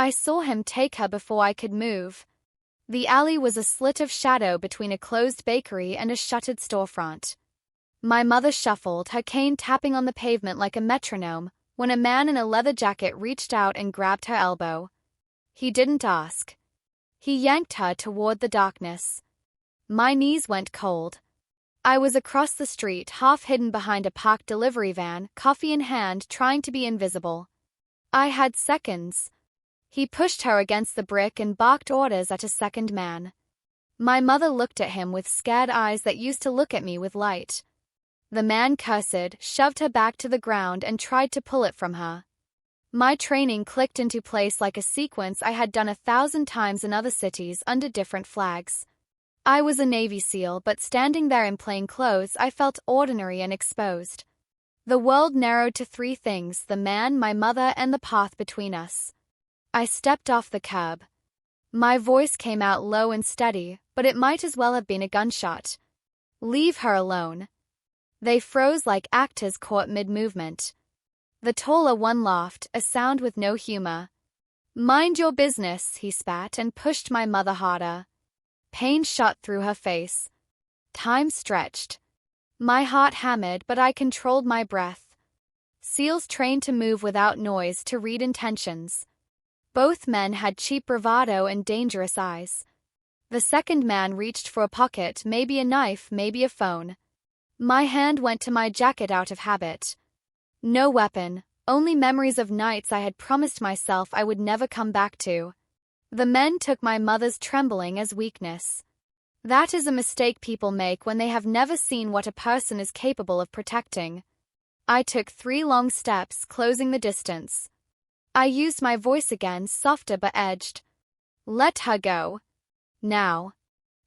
I saw him take her before I could move. The alley was a slit of shadow between a closed bakery and a shuttered storefront. My mother shuffled, her cane tapping on the pavement like a metronome, when a man in a leather jacket reached out and grabbed her elbow. He didn't ask. He yanked her toward the darkness. My knees went cold. I was across the street, half hidden behind a parked delivery van, coffee in hand, trying to be invisible. I had seconds. He pushed her against the brick and barked orders at a second man. My mother looked at him with scared eyes that used to look at me with light. The man cursed, shoved her back to the ground and tried to pull it from her. My training clicked into place like a sequence I had done 1,000 times in other cities under different flags. I was a Navy SEAL, but standing there in plain clothes, I felt ordinary and exposed. The world narrowed to 3 things: the man, my mother, and the path between us. I stepped off the curb. My voice came out low and steady, but it might as well have been a gunshot. Leave her alone. They froze like actors caught mid-movement. The taller one laughed, a sound with no humor. Mind your business, he spat and pushed my mother harder. Pain shot through her face. Time stretched. My heart hammered, but I controlled my breath. SEALs trained to move without noise, to read intentions. Both men had cheap bravado and dangerous eyes. The second man reached for a pocket, maybe a knife, maybe a phone. My hand went to my jacket out of habit. No weapon, only memories of nights I had promised myself I would never come back to. The men took my mother's trembling as weakness. That is a mistake people make when they have never seen what a person is capable of protecting. I took 3 long steps, closing the distance. I used my voice again, softer but edged. Let her go. Now.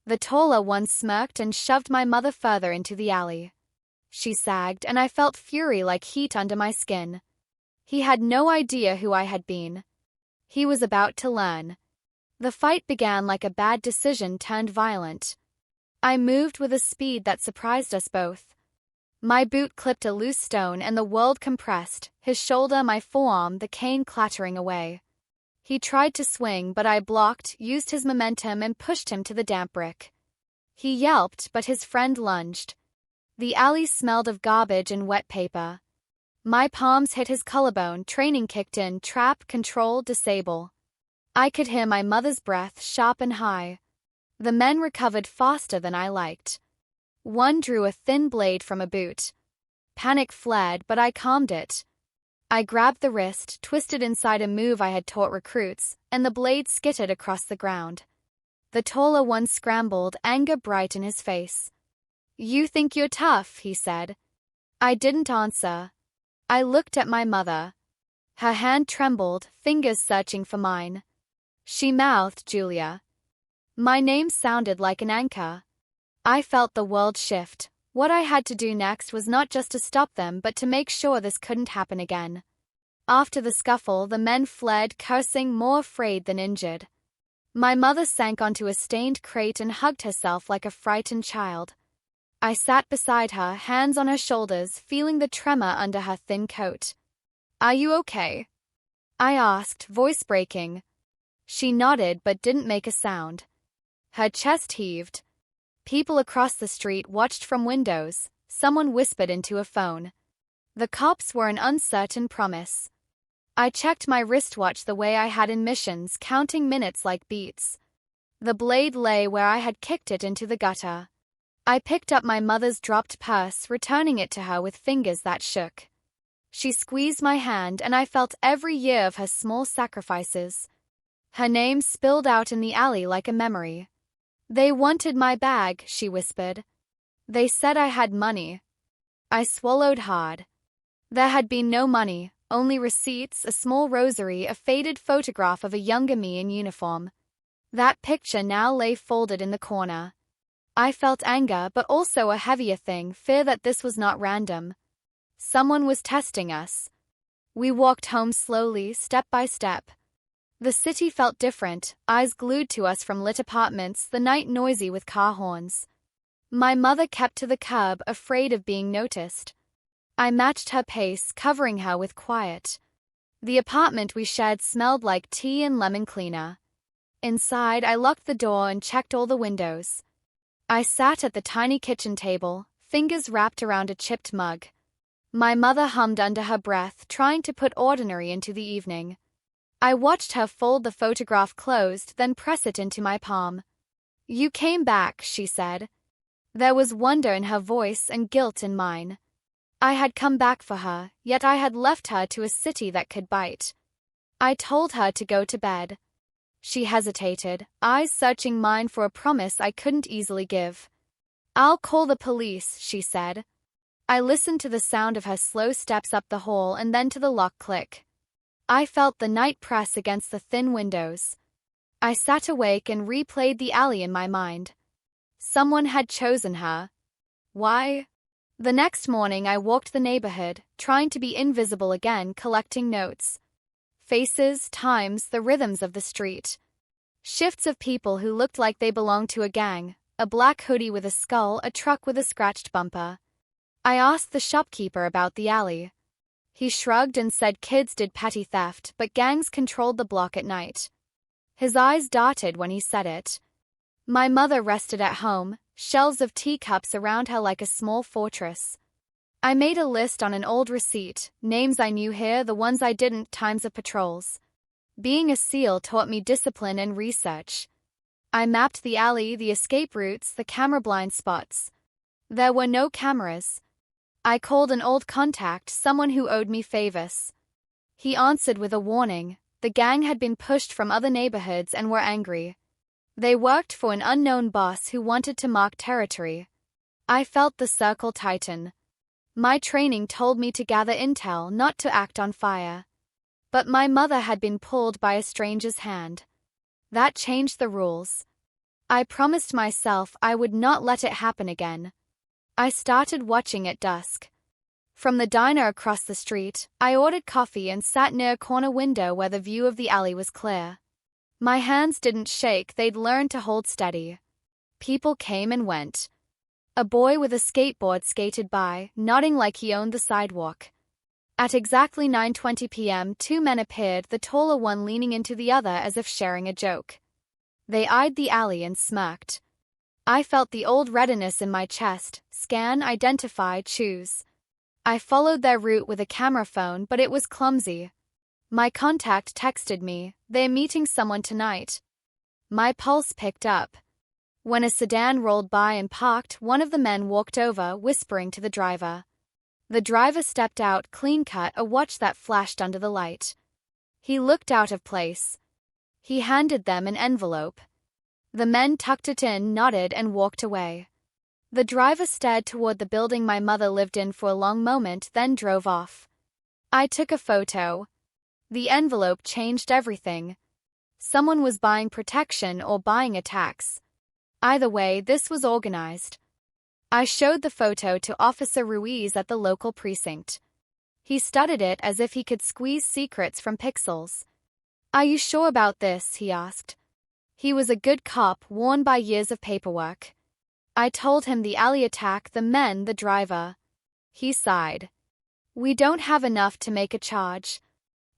The taller one smirked and shoved my mother further into the alley. She sagged, and I felt fury like heat under my skin. He had no idea who I had been. He was about to learn. The fight began like a bad decision turned violent. I moved with a speed that surprised us both. My boot clipped a loose stone and the world compressed, his shoulder, my forearm, the cane clattering away. He tried to swing, but I blocked, used his momentum and pushed him to the damp brick. He yelped, but his friend lunged. The alley smelled of garbage and wet paper. My palms hit his collarbone, training kicked in, trap, control, disable. I could hear my mother's breath, sharp and high. The men recovered faster than I liked. One drew a thin blade from a boot. Panic fled, but I calmed it. I grabbed the wrist, twisted inside a move I had taught recruits, and the blade skittered across the ground. The taller one scrambled, anger bright in his face. You think you're tough, he said. I didn't answer. I looked at my mother. Her hand trembled, fingers searching for mine. She mouthed, Julia. My name sounded like an anchor. I felt the world shift. What I had to do next was not just to stop them, but to make sure this couldn't happen again. After the scuffle, the men fled, cursing, more afraid than injured. My mother sank onto a stained crate and hugged herself like a frightened child. I sat beside her, hands on her shoulders, feeling the tremor under her thin coat. Are you okay? I asked, voice breaking. She nodded but didn't make a sound. Her chest heaved. People across the street watched from windows. Someone whispered into a phone. The cops were an uncertain promise. I checked my wristwatch the way I had in missions, counting minutes like beats. The blade lay where I had kicked it into the gutter. I picked up my mother's dropped purse, returning it to her with fingers that shook. She squeezed my hand, and I felt every year of her small sacrifices. Her name spilled out in the alley like a memory. They wanted my bag, she whispered. They said I had money. I swallowed hard. There had been no money, only receipts, a small rosary, a faded photograph of a younger me in uniform. That picture now lay folded in the corner. I felt anger, but also a heavier thing, fear that this was not random. Someone was testing us. We walked home slowly, step by step. The city felt different, eyes glued to us from lit apartments, the night noisy with car horns. My mother kept to the curb, afraid of being noticed. I matched her pace, covering her with quiet. The apartment we shared smelled like tea and lemon cleaner. Inside, I locked the door and checked all the windows. I sat at the tiny kitchen table, fingers wrapped around a chipped mug. My mother hummed under her breath, trying to put ordinary into the evening. I watched her fold the photograph closed, then press it into my palm. "You came back," she said. There was wonder in her voice and guilt in mine. I had come back for her, yet I had left her to a city that could bite. I told her to go to bed. She hesitated, eyes searching mine for a promise I couldn't easily give. "I'll call the police," she said. I listened to the sound of her slow steps up the hall and then to the lock click. I felt the night press against the thin windows. I sat awake and replayed the alley in my mind. Someone had chosen her. Why? The next morning I walked the neighborhood, trying to be invisible again, collecting notes. Faces, times, the rhythms of the street. Shifts of people who looked like they belonged to a gang, a black hoodie with a skull, a truck with a scratched bumper. I asked the shopkeeper about the alley. He shrugged and said kids did petty theft, but gangs controlled the block at night. His eyes darted when he said it. My mother rested at home, shelves of teacups around her like a small fortress. I made a list on an old receipt, names I knew here, the ones I didn't, times of patrols. Being a SEAL taught me discipline and research. I mapped the alley, the escape routes, the camera blind spots. There were no cameras. I called an old contact, someone who owed me favors. He answered with a warning. The gang had been pushed from other neighborhoods and were angry. They worked for an unknown boss who wanted to mark territory. I felt the circle tighten. My training told me to gather intel, not to act on fire. But my mother had been pulled by a stranger's hand. That changed the rules. I promised myself I would not let it happen again. I started watching at dusk. From the diner across the street, I ordered coffee and sat near a corner window where the view of the alley was clear. My hands didn't shake, they'd learned to hold steady. People came and went. A boy with a skateboard skated by, nodding like he owned the sidewalk. At exactly 9:20 p.m., two men appeared, the taller one leaning into the other as if sharing a joke. They eyed the alley and smirked. I felt the old readiness in my chest: scan, identify, choose. I followed their route with a camera phone, but it was clumsy. My contact texted me, "They're meeting someone tonight." My pulse picked up. When a sedan rolled by and parked, one of the men walked over, whispering to the driver. The driver stepped out, clean-cut, a watch that flashed under the light. He looked out of place. He handed them an envelope. The men tucked it in, nodded, and walked away. The driver stared toward the building my mother lived in for a long moment, then drove off. I took a photo. The envelope changed everything. Someone was buying protection or buying attacks. Either way, this was organized. I showed the photo to Officer Ruiz at the local precinct. He studied it as if he could squeeze secrets from pixels. "Are you sure about this?" he asked. He was a good cop, worn by years of paperwork. I told him the alley attack, the men, the driver. He sighed. "We don't have enough to make a charge.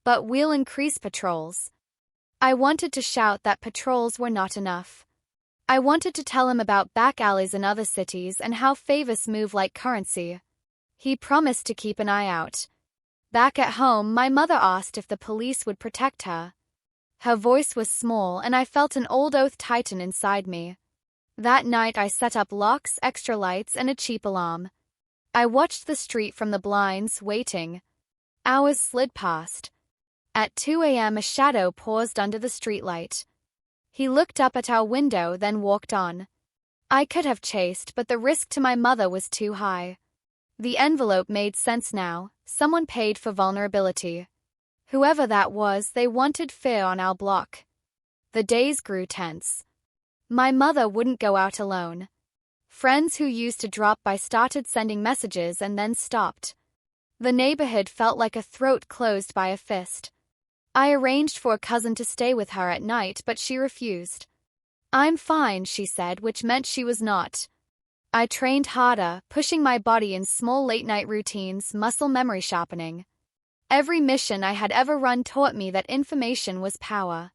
But we'll increase patrols." I wanted to shout that patrols were not enough. I wanted to tell him about back alleys in other cities and how favors move like currency. He promised to keep an eye out. Back at home, my mother asked if the police would protect her. Her voice was small, and I felt an old oath tighten inside me. That night I set up locks, extra lights, and a cheap alarm. I watched the street from the blinds, waiting. Hours slid past. At 2 a.m. a shadow paused under the streetlight. He looked up at our window, then walked on. I could have chased, but the risk to my mother was too high. The envelope made sense now. Someone paid for vulnerability. Whoever that was, they wanted fear on our block. The days grew tense. My mother wouldn't go out alone. Friends who used to drop by started sending messages and then stopped. The neighborhood felt like a throat closed by a fist. I arranged for a cousin to stay with her at night, but she refused. "I'm fine," she said, which meant she was not. I trained harder, pushing my body in small late-night routines, muscle memory sharpening. Every mission I had ever run taught me that information was power.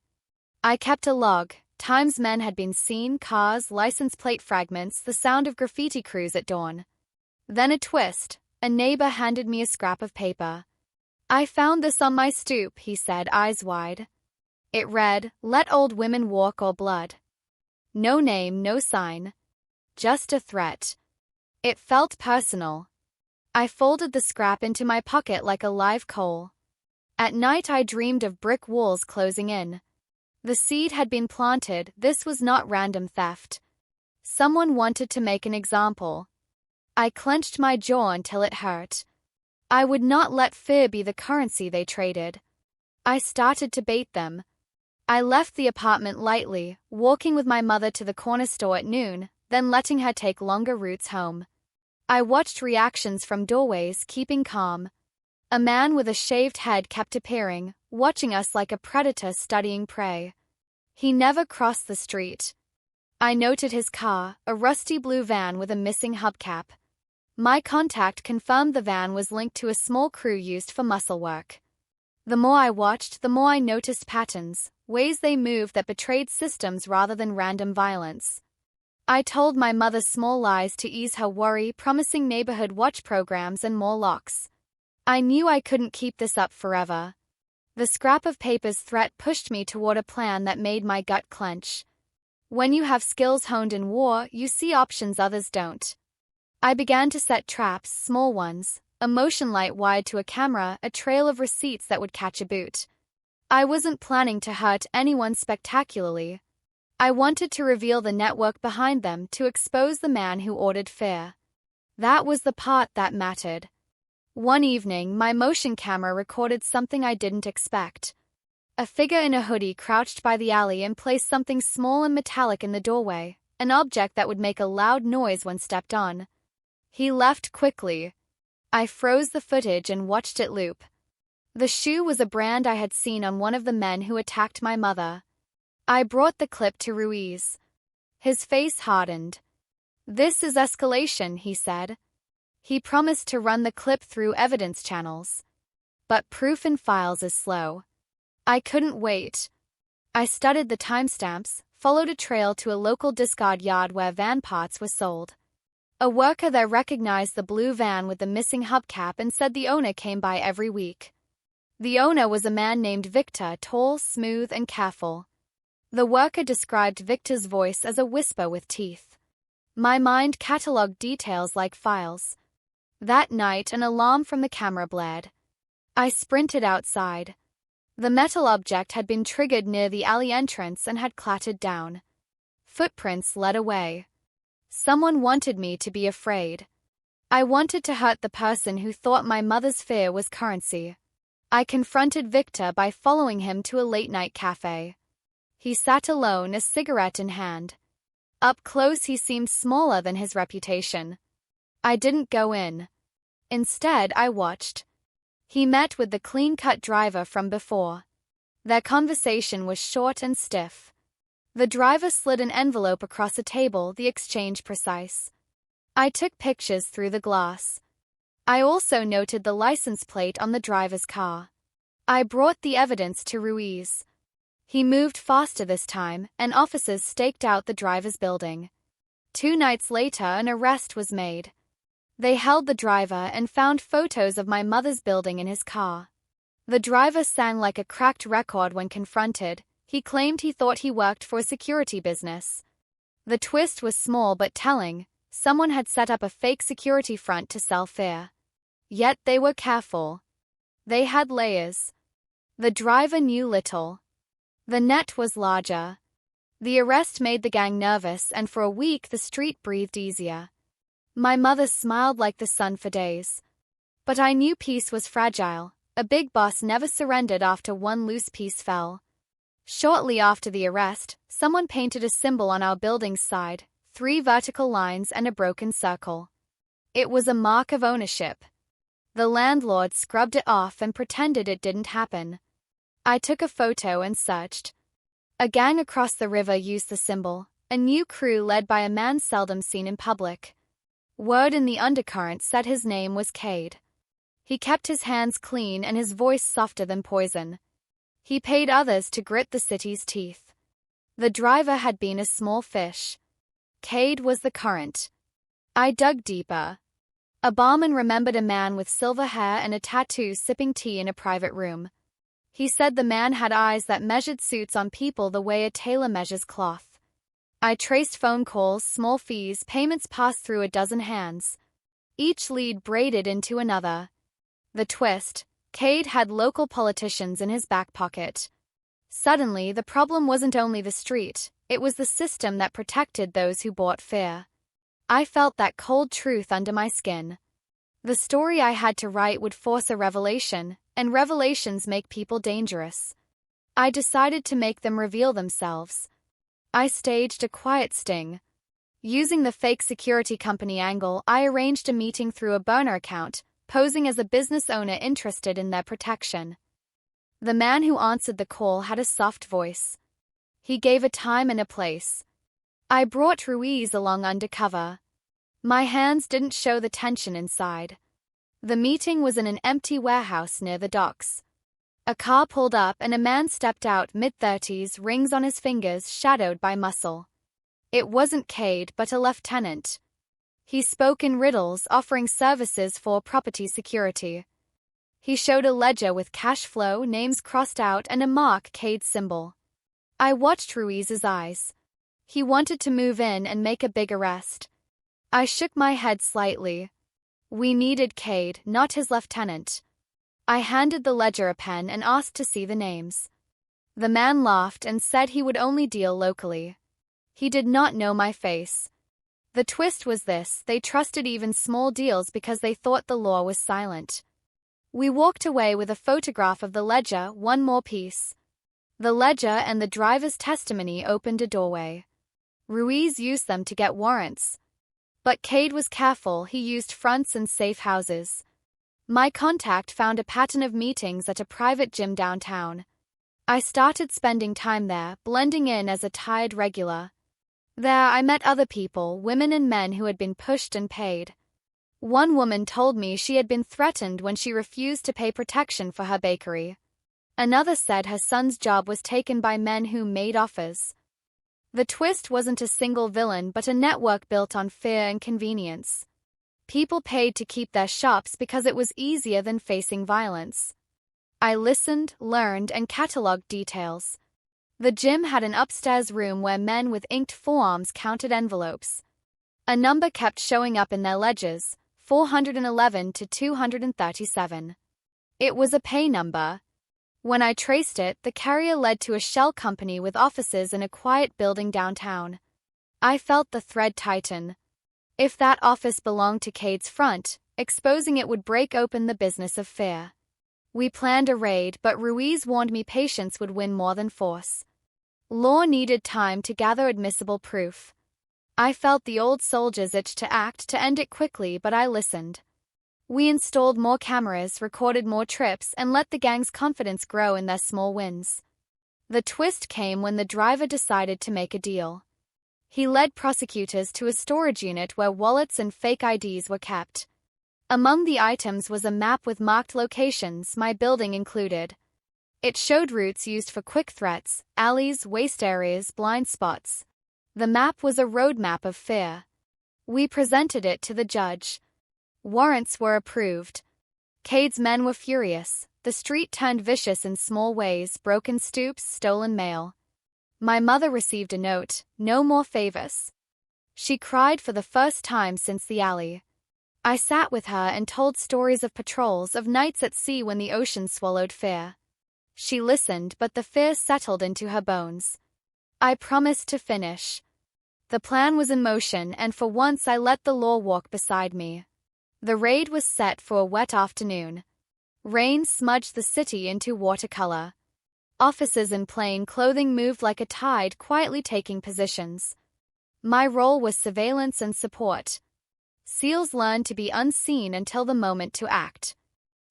I kept a log, times men had been seen, cars, license plate fragments, the sound of graffiti crews at dawn. Then a twist, a neighbor handed me a scrap of paper. "I found this on my stoop," he said, eyes wide. It read, "Let old women walk or blood." No name, no sign. Just a threat. It felt personal. I folded the scrap into my pocket like a live coal. At night I dreamed of brick walls closing in. The seed had been planted, this was not random theft. Someone wanted to make an example. I clenched my jaw until it hurt. I would not let fear be the currency they traded. I started to bait them. I left the apartment lightly, walking with my mother to the corner store at noon, then letting her take longer routes home. I watched reactions from doorways, keeping calm. A man with a shaved head kept appearing, watching us like a predator studying prey. He never crossed the street. I noted his car, a rusty blue van with a missing hubcap. My contact confirmed the van was linked to a small crew used for muscle work. The more I watched, the more I noticed patterns, ways they moved that betrayed systems rather than random violence. I told my mother small lies to ease her worry, promising neighborhood watch programs and more locks. I knew I couldn't keep this up forever. The scrap of paper's threat pushed me toward a plan that made my gut clench. When you have skills honed in war, you see options others don't. I began to set traps, small ones, a motion light wired to a camera, a trail of receipts that would catch a boot. I wasn't planning to hurt anyone spectacularly. I wanted to reveal the network behind them, to expose the man who ordered fear. That was the part that mattered. One evening, my motion camera recorded something I didn't expect. A figure in a hoodie crouched by the alley and placed something small and metallic in the doorway, an object that would make a loud noise when stepped on. He left quickly. I froze the footage and watched it loop. The shoe was a brand I had seen on one of the men who attacked my mother. I brought the clip to Ruiz. His face hardened. "This is escalation," he said. He promised to run the clip through evidence channels. But proof in files is slow. I couldn't wait. I studied the timestamps, followed a trail to a local discard yard where van parts were sold. A worker there recognized the blue van with the missing hubcap and said the owner came by every week. The owner was a man named Victor, tall, smooth, and careful. The worker described Victor's voice as a whisper with teeth. My mind catalogued details like files. That night, an alarm from the camera blared. I sprinted outside. The metal object had been triggered near the alley entrance and had clattered down. Footprints led away. Someone wanted me to be afraid. I wanted to hurt the person who thought my mother's fear was currency. I confronted Victor by following him to a late-night cafe. He sat alone, a cigarette in hand. Up close he seemed smaller than his reputation. I didn't go in. Instead, I watched. He met with the clean-cut driver from before. Their conversation was short and stiff. The driver slid an envelope across a table, the exchange precise. I took pictures through the glass. I also noted the license plate on the driver's car. I brought the evidence to Ruiz. He moved faster this time, and officers staked out the driver's building. 2 nights later, an arrest was made. They held the driver and found photos of my mother's building in his car. The driver sang like a cracked record when confronted. He claimed he thought he worked for a security business. The twist was small but telling. Someone had set up a fake security front to sell fear. Yet they were careful. They had layers. The driver knew little. The net was larger. The arrest made the gang nervous, and for a week the street breathed easier. My mother smiled like the sun for days. But I knew peace was fragile. A big boss never surrendered after one loose piece fell. Shortly after the arrest, someone painted a symbol on our building's side, 3 vertical lines and a broken circle. It was a mark of ownership. The landlord scrubbed it off and pretended it didn't happen. I took a photo and searched. A gang across the river used the symbol, a new crew led by a man seldom seen in public. Word in the undercurrent said his name was Cade. He kept his hands clean and his voice softer than poison. He paid others to grit the city's teeth. The driver had been a small fish. Cade was the current. I dug deeper. A barman remembered a man with silver hair and a tattoo sipping tea in a private room. He said the man had eyes that measured suits on people the way a tailor measures cloth. I traced phone calls, small fees, payments passed through a dozen hands. Each lead braided into another. The twist: Cade had local politicians in his back pocket. Suddenly, the problem wasn't only the street, it was the system that protected those who bought fear. I felt that cold truth under my skin. The story I had to write would force a revelation, and revelations make people dangerous. I decided to make them reveal themselves. I staged a quiet sting. Using the fake security company angle, I arranged a meeting through a burner account, posing as a business owner interested in their protection. The man who answered the call had a soft voice. He gave a time and a place. I brought Ruiz along undercover. My hands didn't show the tension inside. The meeting was in an empty warehouse near the docks. A car pulled up and a man stepped out, mid-30s, rings on his fingers, shadowed by muscle. It wasn't Cade, but a lieutenant. He spoke in riddles, offering services for property security. He showed a ledger with cash flow, names crossed out, and a mark Cade symbol. I watched Ruiz's eyes. He wanted to move in and make a big arrest. I shook my head slightly. We needed Cade, not his lieutenant. I handed the ledger a pen and asked to see the names. The man laughed and said he would only deal locally. He did not know my face. The twist was this: they trusted even small deals because they thought the law was silent. We walked away with a photograph of the ledger, one more piece. The ledger and the driver's testimony opened a doorway. Ruiz used them to get warrants. But Cade was careful, he used fronts and safe houses. My contact found a pattern of meetings at a private gym downtown. I started spending time there, blending in as a tired regular. There I met other people, women and men who had been pushed and paid. One woman told me she had been threatened when she refused to pay protection for her bakery. Another said her son's job was taken by men who made offers. The twist wasn't a single villain but a network built on fear and convenience. People paid to keep their shops because it was easier than facing violence. I listened, learned, and cataloged details. The gym had an upstairs room where men with inked forearms counted envelopes. A number kept showing up in their ledgers, 411 to 237. It was a pay number. When I traced it, the carrier led to a shell company with offices in a quiet building downtown. I felt the thread tighten. If that office belonged to Cade's front, exposing it would break open the business of fear. We planned a raid, but Ruiz warned me patience would win more than force. Law needed time to gather admissible proof. I felt the old soldiers itch to act, to end it quickly, but I listened. We installed more cameras, recorded more trips, and let the gang's confidence grow in their small wins. The twist came when the driver decided to make a deal. He led prosecutors to a storage unit where wallets and fake IDs were kept. Among the items was a map with marked locations, my building included. It showed routes used for quick threats, alleys, waste areas, blind spots. The map was a roadmap of fear. We presented it to the judge. Warrants were approved. Cade's men were furious. The street turned vicious in small ways, broken stoops, stolen mail. My mother received a note, no more favors. She cried for the first time since the alley. I sat with her and told stories of patrols, of nights at sea when the ocean swallowed fear. She listened, but the fear settled into her bones. I promised to finish. The plan was in motion, and for once I let the law walk beside me. The raid was set for a wet afternoon. Rain smudged the city into watercolor. Officers in plain clothing moved like a tide, quietly taking positions. My role was surveillance and support. SEALs learned to be unseen until the moment to act.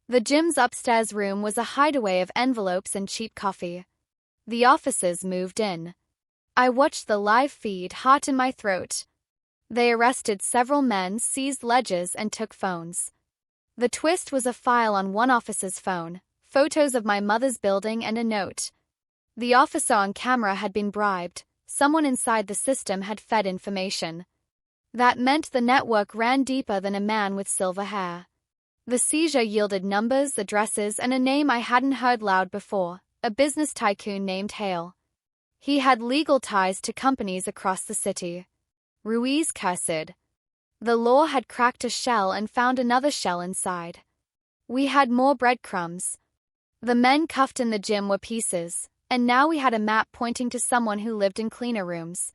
The gym's upstairs room was a hideaway of envelopes and cheap coffee. The officers moved in. I watched the live feed, heart in my throat. They arrested several men, seized ledgers, and took phones. The twist was a file on one officer's phone, photos of my mother's building and a note. The officer on camera had been bribed. Someone inside the system had fed information. That meant the network ran deeper than a man with silver hair. The seizure yielded numbers, addresses, and a name I hadn't heard loud before, a business tycoon named Hale. He had legal ties to companies across the city. Ruiz cursed. The law had cracked a shell and found another shell inside. We had more breadcrumbs. The men cuffed in the gym were pieces, and now we had a map pointing to someone who lived in cleaner rooms.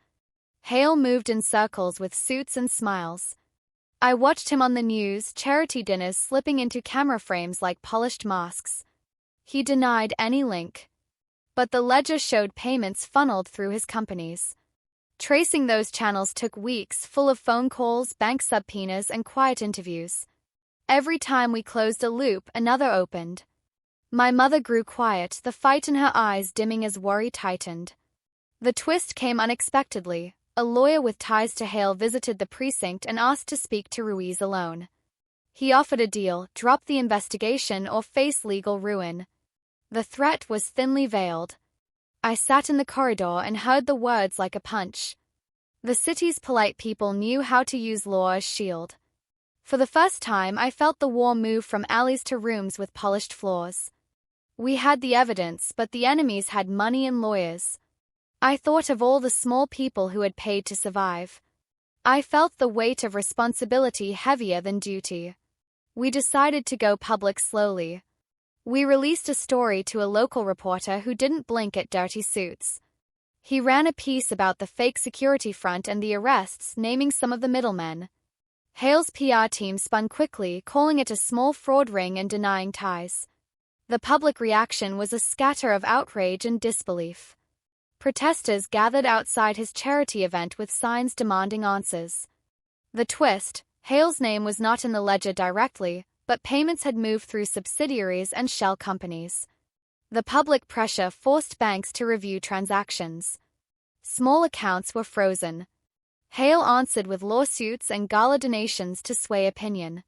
Hale moved in circles with suits and smiles. I watched him on the news, charity dinners slipping into camera frames like polished masks. He denied any link. But the ledger showed payments funneled through his companies. Tracing those channels took weeks, full of phone calls, bank subpoenas, and quiet interviews. Every time we closed a loop, another opened. My mother grew quiet, the fight in her eyes dimming as worry tightened. The twist came unexpectedly. A lawyer with ties to Hale visited the precinct and asked to speak to Ruiz alone. He offered a deal: drop the investigation or face legal ruin. The threat was thinly veiled. I sat in the corridor and heard the words like a punch. The city's polite people knew how to use law as shield. For the first time, I felt the war move from alleys to rooms with polished floors. We had the evidence, but the enemies had money and lawyers. I thought of all the small people who had paid to survive. I felt the weight of responsibility heavier than duty. We decided to go public slowly. We released a story to a local reporter who didn't blink at dirty suits. He ran a piece about the fake security front and the arrests, naming some of the middlemen. Hale's PR team spun quickly, calling it a small fraud ring and denying ties. The public reaction was a scatter of outrage and disbelief. Protesters gathered outside his charity event with signs demanding answers. The twist: Hale's name was not in the ledger directly, but payments had moved through subsidiaries and shell companies. The public pressure forced banks to review transactions. Small accounts were frozen. Hale answered with lawsuits and gala donations to sway opinion.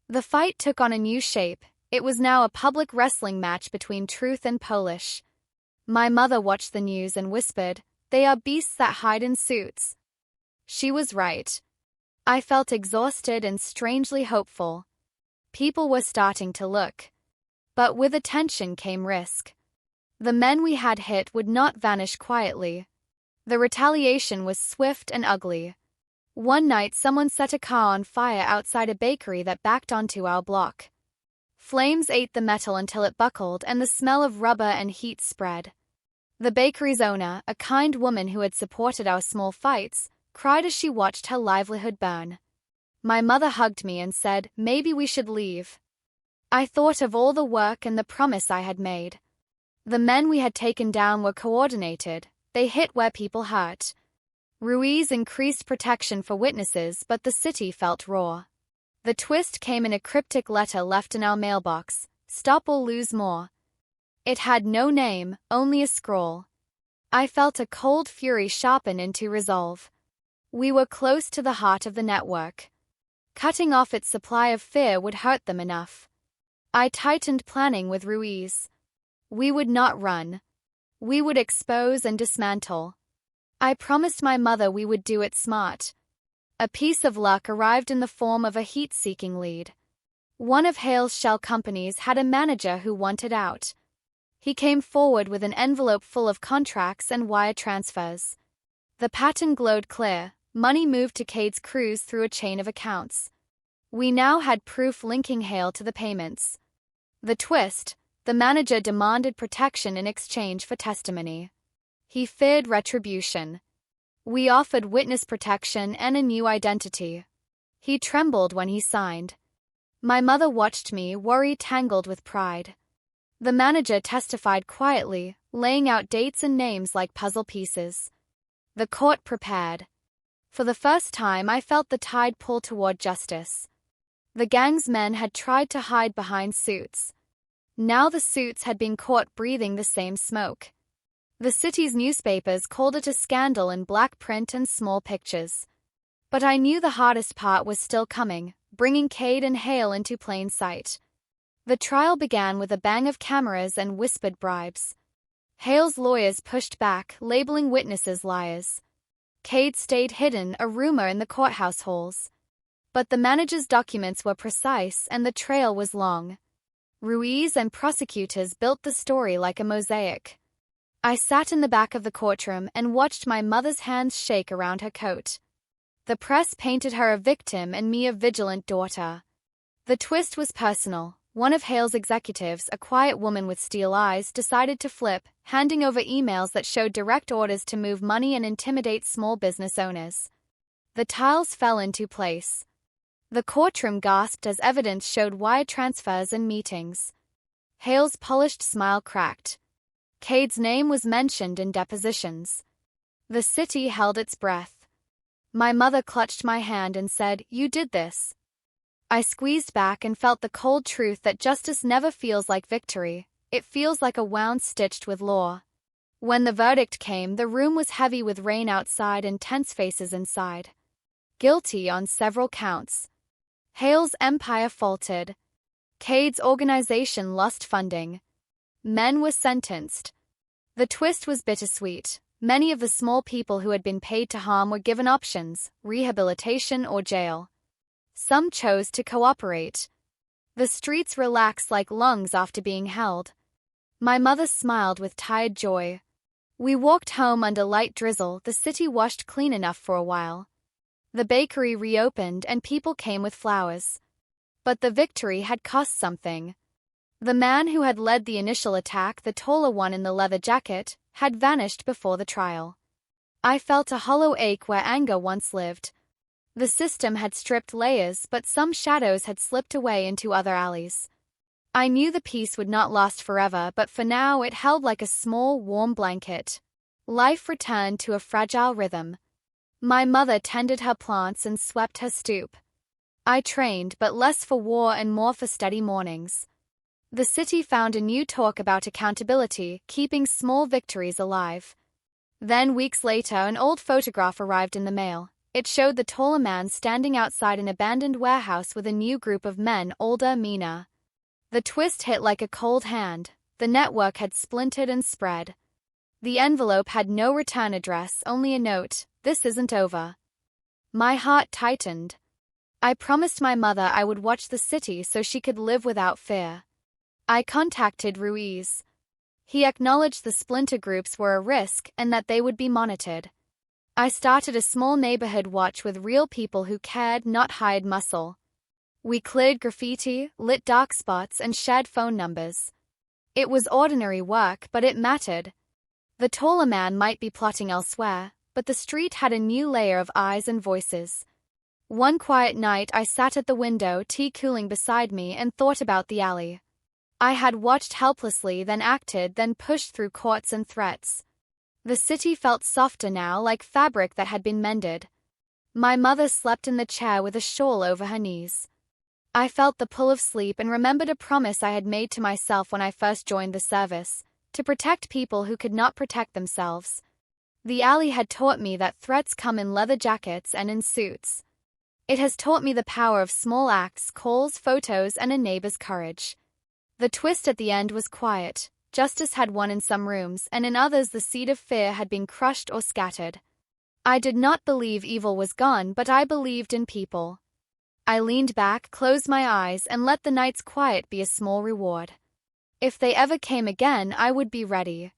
The fight took on a new shape. It was now a public wrestling match between truth and Polish. My mother watched the news and whispered, "They are beasts that hide in suits." She was right. I felt exhausted and strangely hopeful. People were starting to look. But with attention came risk. The men we had hit would not vanish quietly. The retaliation was swift and ugly. One night someone set a car on fire outside a bakery that backed onto our block. Flames ate the metal until it buckled and the smell of rubber and heat spread. The bakery's owner, a kind woman who had supported our small fights, cried as she watched her livelihood burn. My mother hugged me and said, "Maybe we should leave." I thought of all the work and the promise I had made. The men we had taken down were coordinated. They hit where people hurt. Ruiz increased protection for witnesses, but the city felt raw. The twist came in a cryptic letter left in our mailbox: "Stop or lose more." It had no name, only a scrawl. I felt a cold fury sharpen into resolve. We were close to the heart of the network. Cutting off its supply of fear would hurt them enough. I tightened planning with Ruiz. We would not run. We would expose and dismantle. I promised my mother we would do it smart. A piece of luck arrived in the form of a heat-seeking lead. One of Hale's shell companies had a manager who wanted out. He came forward with an envelope full of contracts and wire transfers. The pattern glowed clear. Money moved to Cade's crews through a chain of accounts. We now had proof linking Hale to the payments. The twist: the manager demanded protection in exchange for testimony. He feared retribution. We offered witness protection and a new identity. He trembled when he signed. My mother watched me, worry tangled with pride. The manager testified quietly, laying out dates and names like puzzle pieces. The court prepared. For the first time, I felt the tide pull toward justice. The gang's men had tried to hide behind suits. Now the suits had been caught breathing the same smoke. The city's newspapers called it a scandal in black print and small pictures. But I knew the hardest part was still coming: bringing Cade and Hale into plain sight. The trial began with a bang of cameras and whispered bribes. Hale's lawyers pushed back, labeling witnesses liars. Cade stayed hidden, a rumor in the courthouse halls. But the manager's documents were precise and the trail was long. Ruiz and prosecutors built the story like a mosaic. I sat in the back of the courtroom and watched my mother's hands shake around her coat. The press painted her a victim and me a vigilant daughter. The twist was personal. One of Hale's executives, a quiet woman with steel eyes, decided to flip, handing over emails that showed direct orders to move money and intimidate small business owners. The tiles fell into place. The courtroom gasped as evidence showed wire transfers and meetings. Hale's polished smile cracked. Cade's name was mentioned in depositions. The city held its breath. My mother clutched my hand and said, "You did this." I squeezed back and felt the cold truth that justice never feels like victory. It feels like a wound stitched with law. When the verdict came, the room was heavy with rain outside and tense faces inside. Guilty on several counts. Hale's empire faltered. Cade's organization lost funding. Men were sentenced. The twist was bittersweet. Many of the small people who had been paid to harm were given options: rehabilitation or jail. Some chose to cooperate. The streets relaxed like lungs after being held. My mother smiled with tired joy. We walked home under light drizzle, the city washed clean enough for a while. The bakery reopened and people came with flowers. But the victory had cost something. The man who had led the initial attack, the taller one in the leather jacket, had vanished before the trial. I felt a hollow ache where anger once lived. The system had stripped layers, but some shadows had slipped away into other alleys. I knew the peace would not last forever, but for now it held like a small, warm blanket. Life returned to a fragile rhythm. My mother tended her plants and swept her stoop. I trained, but less for war and more for steady mornings. The city found a new talk about accountability, keeping small victories alive. Then, weeks later, an old photograph arrived in the mail. It showed the taller man standing outside an abandoned warehouse with a new group of men, older, meaner. The twist hit like a cold hand. The network had splintered and spread. The envelope had no return address, only a note: "This isn't over." My heart tightened. I promised my mother I would watch the city so she could live without fear. I contacted Ruiz. He acknowledged the splinter groups were a risk and that they would be monitored. I started a small neighborhood watch with real people who cared, not hired muscle. We cleared graffiti, lit dark spots, and shared phone numbers. It was ordinary work, but it mattered. The taller man might be plotting elsewhere, but the street had a new layer of eyes and voices. One quiet night I sat at the window, tea cooling beside me, and thought about the alley. I had watched helplessly, then acted, then pushed through courts and threats. The city felt softer now, like fabric that had been mended. My mother slept in the chair with a shawl over her knees. I felt the pull of sleep and remembered a promise I had made to myself when I first joined the service: to protect people who could not protect themselves. The alley had taught me that threats come in leather jackets and in suits. It has taught me the power of small acts, calls, photos, and a neighbor's courage. The twist at the end was quiet. Justice had won in some rooms, and in others the seed of fear had been crushed or scattered. I did not believe evil was gone, but I believed in people. I leaned back, closed my eyes, and let the night's quiet be a small reward. If they ever came again, I would be ready.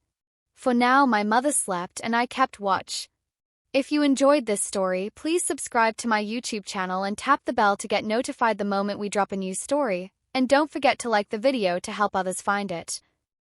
For now, my mother slept, and I kept watch. If you enjoyed this story, please subscribe to my YouTube channel and tap the bell to get notified the moment we drop a new story. And don't forget to like the video to help others find it.